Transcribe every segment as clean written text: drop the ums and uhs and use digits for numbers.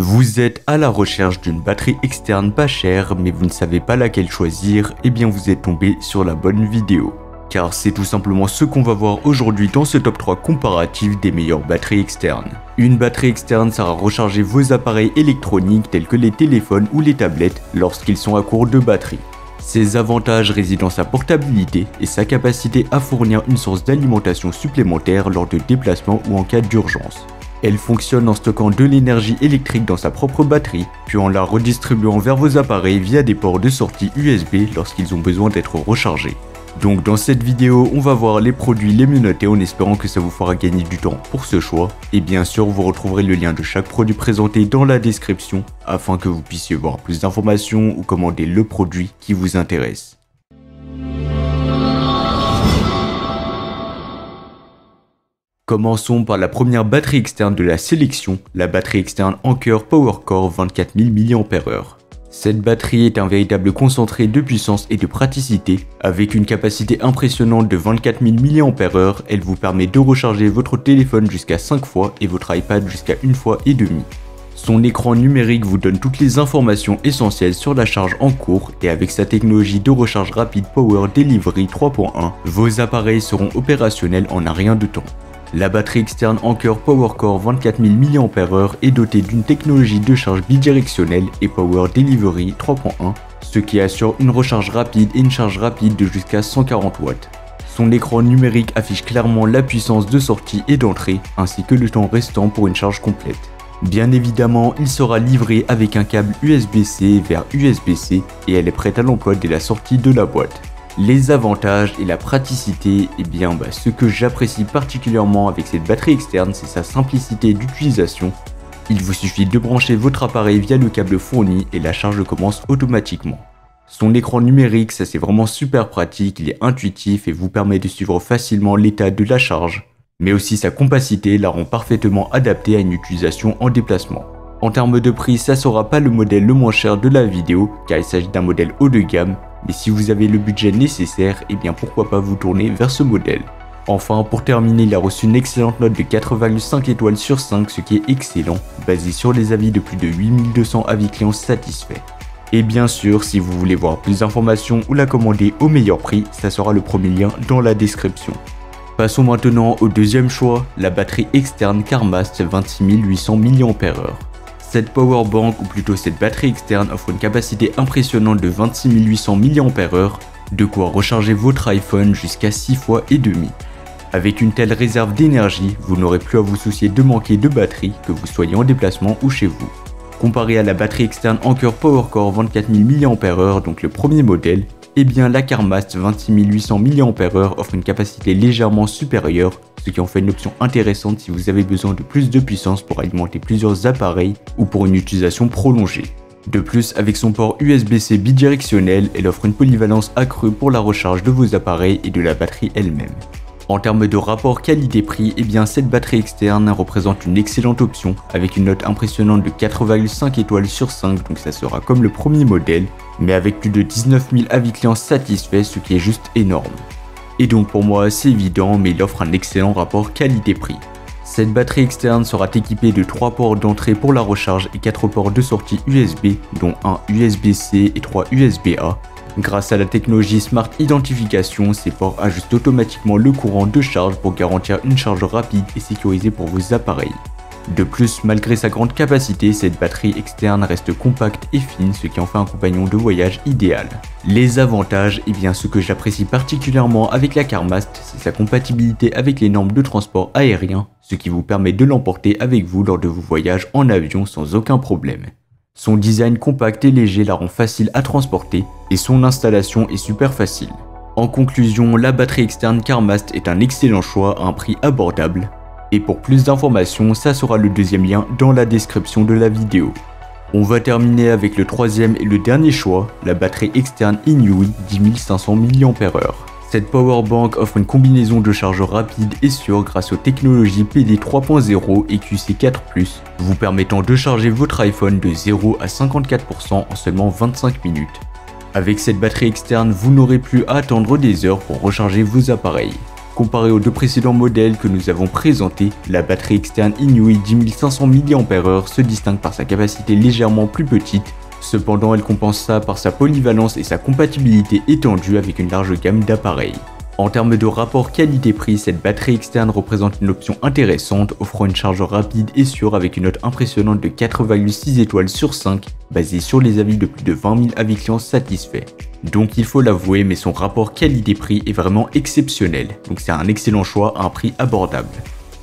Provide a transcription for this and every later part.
Vous êtes à la recherche d'une batterie externe pas chère mais vous ne savez pas laquelle choisir, et bien vous êtes tombé sur la bonne vidéo. Car c'est tout simplement ce qu'on va voir aujourd'hui dans ce top 3 comparatif des meilleures batteries externes. Une batterie externe sert à recharger vos appareils électroniques tels que les téléphones ou les tablettes lorsqu'ils sont à court de batterie. Ses avantages résident dans sa portabilité et sa capacité à fournir une source d'alimentation supplémentaire lors de déplacements ou en cas d'urgence. Elle fonctionne en stockant de l'énergie électrique dans sa propre batterie, puis en la redistribuant vers vos appareils via des ports de sortie USB lorsqu'ils ont besoin d'être rechargés. Donc dans cette vidéo, on va voir les produits les mieux notés en espérant que ça vous fera gagner du temps pour ce choix. Et bien sûr, vous retrouverez le lien de chaque produit présenté dans la description afin que vous puissiez voir plus d'informations ou commander le produit qui vous intéresse. Commençons par la première batterie externe de la sélection, la batterie externe Anker PowerCore 24000 mAh. Cette batterie est un véritable concentré de puissance et de praticité. Avec une capacité impressionnante de 24000 mAh, elle vous permet de recharger votre téléphone jusqu'à 5 fois et votre iPad jusqu'à 1 fois et demie. Son écran numérique vous donne toutes les informations essentielles sur la charge en cours, et avec sa technologie de recharge rapide Power Delivery 3.1, vos appareils seront opérationnels en un rien de temps. La batterie externe Anker PowerCore 24000 mAh est dotée d'une technologie de charge bidirectionnelle et Power Delivery 3.1, ce qui assure une recharge rapide et une charge rapide de jusqu'à 140 watts. Son écran numérique affiche clairement la puissance de sortie et d'entrée, ainsi que le temps restant pour une charge complète. Bien évidemment, il sera livré avec un câble USB-C vers USB-C et elle est prête à l'emploi dès la sortie de la boîte. Les avantages et la praticité, ce que j'apprécie particulièrement avec cette batterie externe, c'est sa simplicité d'utilisation. Il vous suffit de brancher votre appareil via le câble fourni et la charge commence automatiquement. Son écran numérique, ça c'est vraiment super pratique, il est intuitif et vous permet de suivre facilement l'état de la charge. Mais aussi sa compacité la rend parfaitement adaptée à une utilisation en déplacement. En termes de prix, ça sera pas le modèle le moins cher de la vidéo, car il s'agit d'un modèle haut de gamme, mais si vous avez le budget nécessaire, pourquoi pas vous tourner vers ce modèle. Enfin, pour terminer, il a reçu une excellente note de 4,5 étoiles sur 5, ce qui est excellent, basé sur les avis de plus de 8200 avis clients satisfaits. Et bien sûr, si vous voulez voir plus d'informations ou la commander au meilleur prix, ça sera le premier lien dans la description. Passons maintenant au deuxième choix, la batterie externe Carmast 26800 mAh. Cette powerbank, ou plutôt cette batterie externe, offre une capacité impressionnante de 26800 mAh, de quoi recharger votre iPhone jusqu'à 6 fois et demi. Avec une telle réserve d'énergie, vous n'aurez plus à vous soucier de manquer de batterie, que vous soyez en déplacement ou chez vous. Comparé à la batterie externe Anker PowerCore 24000 mAh, donc le premier modèle, la Carmast 26800 mAh offre une capacité légèrement supérieure, ce qui en fait une option intéressante si vous avez besoin de plus de puissance pour alimenter plusieurs appareils ou pour une utilisation prolongée. De plus, avec son port USB-C bidirectionnel, elle offre une polyvalence accrue pour la recharge de vos appareils et de la batterie elle-même. En termes de rapport qualité-prix, cette batterie externe représente une excellente option avec une note impressionnante de 4,5 étoiles sur 5, donc ça sera comme le premier modèle, mais avec plus de 19 000 avis clients satisfaits, ce qui est juste énorme. Et donc pour moi c'est évident, mais il offre un excellent rapport qualité-prix. Cette batterie externe sera équipée de 3 ports d'entrée pour la recharge et 4 ports de sortie USB, dont un USB-C et 3 USB-A. Grâce à la technologie Smart Identification, ces ports ajustent automatiquement le courant de charge pour garantir une charge rapide et sécurisée pour vos appareils. De plus, malgré sa grande capacité, cette batterie externe reste compacte et fine, ce qui en fait un compagnon de voyage idéal. Les avantages, ce que j'apprécie particulièrement avec la Carmast, c'est sa compatibilité avec les normes de transport aérien, ce qui vous permet de l'emporter avec vous lors de vos voyages en avion sans aucun problème. Son design compact et léger la rend facile à transporter et son installation est super facile. En conclusion, la batterie externe Carmast est un excellent choix à un prix abordable. Et pour plus d'informations, ça sera le deuxième lien dans la description de la vidéo. On va terminer avec le troisième et le dernier choix, la batterie externe Inui 10500 mAh. Cette powerbank offre une combinaison de charge rapide et sûre grâce aux technologies PD 3.0 et QC4+, vous permettant de charger votre iPhone de 0 à 54% en seulement 25 minutes. Avec cette batterie externe, vous n'aurez plus à attendre des heures pour recharger vos appareils. Comparé aux deux précédents modèles que nous avons présentés, la batterie externe Inui 10500 mAh se distingue par sa capacité légèrement plus petite. Cependant, elle compense ça par sa polyvalence et sa compatibilité étendue avec une large gamme d'appareils. En termes de rapport qualité-prix, cette batterie externe représente une option intéressante, offrant une charge rapide et sûre avec une note impressionnante de 4,6 étoiles sur 5, basée sur les avis de plus de 20 000 avis clients satisfaits. Donc il faut l'avouer, mais son rapport qualité-prix est vraiment exceptionnel, donc c'est un excellent choix à un prix abordable.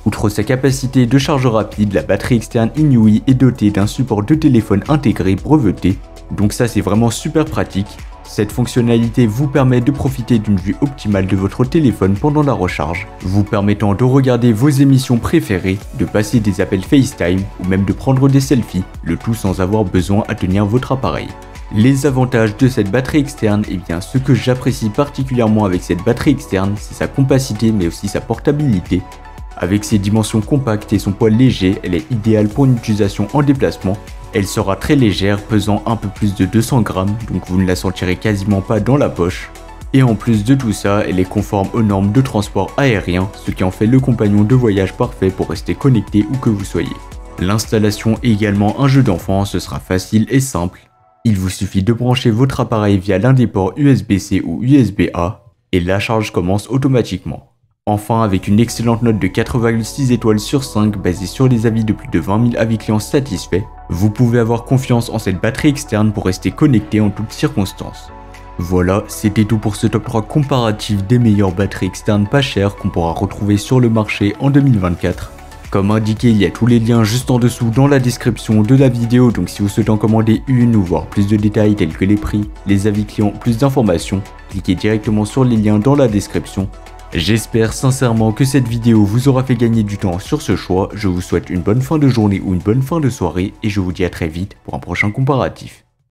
Outre sa capacité de charge rapide, la batterie externe Inui est dotée d'un support de téléphone intégré breveté, donc ça c'est vraiment super pratique. Cette fonctionnalité vous permet de profiter d'une vue optimale de votre téléphone pendant la recharge, vous permettant de regarder vos émissions préférées, de passer des appels FaceTime ou même de prendre des selfies, le tout sans avoir besoin à tenir votre appareil. Les avantages de cette batterie externe, et bien ce que j'apprécie particulièrement avec cette batterie externe, c'est sa compacité mais aussi sa portabilité. Avec ses dimensions compactes et son poids léger, elle est idéale pour une utilisation en déplacement. Elle sera très légère, pesant un peu plus de 200 grammes, donc vous ne la sentirez quasiment pas dans la poche. Et en plus de tout ça, elle est conforme aux normes de transport aérien, ce qui en fait le compagnon de voyage parfait pour rester connecté où que vous soyez. L'installation est également un jeu d'enfant, ce sera facile et simple. Il vous suffit de brancher votre appareil via l'un des ports USB-C ou USB-A, et la charge commence automatiquement. Enfin, avec une excellente note de 4,6 étoiles sur 5 basée sur les avis de plus de 20 000 avis clients satisfaits, vous pouvez avoir confiance en cette batterie externe pour rester connecté en toutes circonstances. Voilà, c'était tout pour ce top 3 comparatif des meilleures batteries externes pas chères qu'on pourra retrouver sur le marché en 2024. Comme indiqué, il y a tous les liens juste en dessous dans la description de la vidéo, donc si vous souhaitez en commander une ou voir plus de détails tels que les prix, les avis clients, plus d'informations, cliquez directement sur les liens dans la description. J'espère sincèrement que cette vidéo vous aura fait gagner du temps sur ce choix. Je vous souhaite une bonne fin de journée ou une bonne fin de soirée et je vous dis à très vite pour un prochain comparatif.